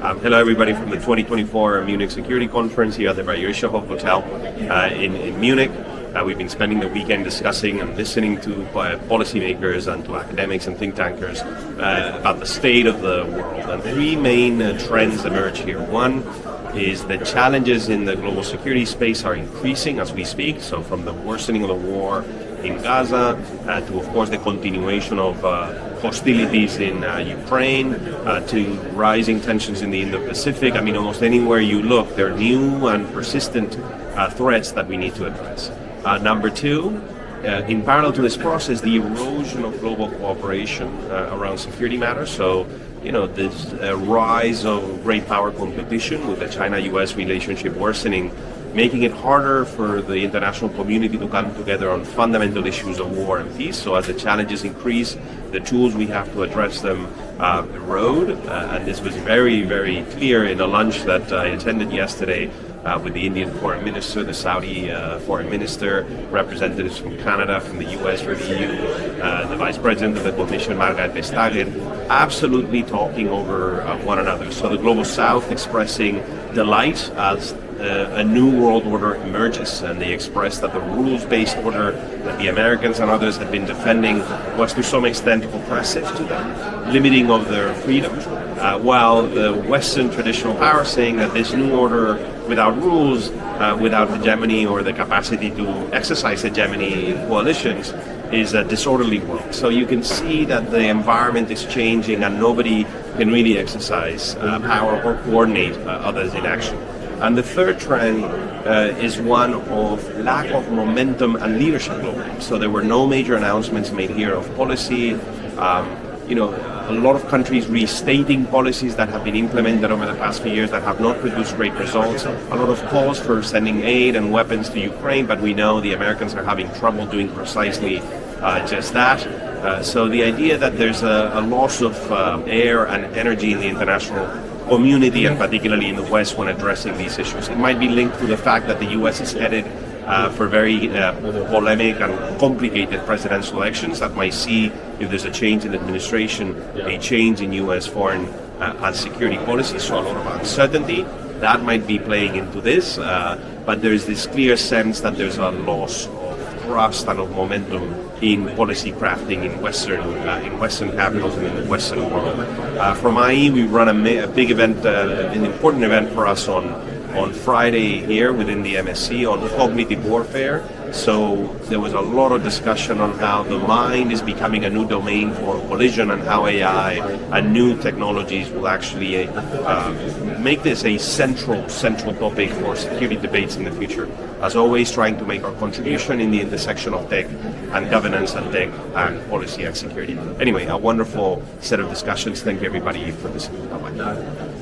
Hello everybody from the 2024 Munich Security Conference here at the Bayerischer Hotel in Munich. We've been spending the weekend discussing and listening to policymakers and to academics and think tankers about the state of the world. And three main trends emerge here. One is that challenges in the global security space are increasing as we speak. So from the worsening of the war in Gaza to, of course, the continuation of hostilities in Ukraine to rising tensions in the Indo-Pacific. I mean, almost anywhere you look, there are new and persistent threats that we need to address. Number two, in parallel to this process, the erosion of global cooperation around security matters. So, this rise of great power competition with the China-US relationship worsening, making it harder for the international community to come together on fundamental issues of war and peace. So as the challenges increase, the tools we have to address them erode. And this was very, very clear in a lunch that I attended yesterday with the Indian foreign minister, the Saudi foreign minister, representatives from Canada, from the US, from the EU, the vice president of the Commission, Margaret Vestager, absolutely talking over one another. So the Global South expressing delight as a new world order emerges, and they express that the rules-based order that the Americans and others had been defending was to some extent oppressive to them, limiting of their freedom, while the Western traditional power saying that this new order without rules, without hegemony or the capacity to exercise hegemony in coalitions, is a disorderly world. So you can see that the environment is changing and nobody can really exercise power or coordinate others in action. And the third trend is one of lack of momentum and leadership globally. So there were no major announcements made here of policy. A lot of countries restating policies that have been implemented over the past few years that have not produced great results. A lot of calls for sending aid and weapons to Ukraine, but we know the Americans are having trouble doing precisely just that. So the idea that there's a loss of air and energy in the international community, and particularly in the West, when addressing these issues. It might be linked to the fact that the US is headed for very polemic and complicated presidential elections that might see, if there's a change in administration, a change in US foreign and security policy. So a lot of uncertainty that might be playing into this, but there's this clear sense that there's a loss of trust and of momentum in policy crafting in Western capitals and in the Western world. From IE, we run a big event, an important event for us on Friday here within the MSC on cognitive warfare. So there was a lot of discussion on how the mind is becoming a new domain for collision and how AI and new technologies will actually make this a central topic for security debates in the future. As always, trying to make our contribution in the intersection of tech and governance and tech and policy and security. Anyway, a wonderful set of discussions. Thank you everybody for listening. Bye-bye.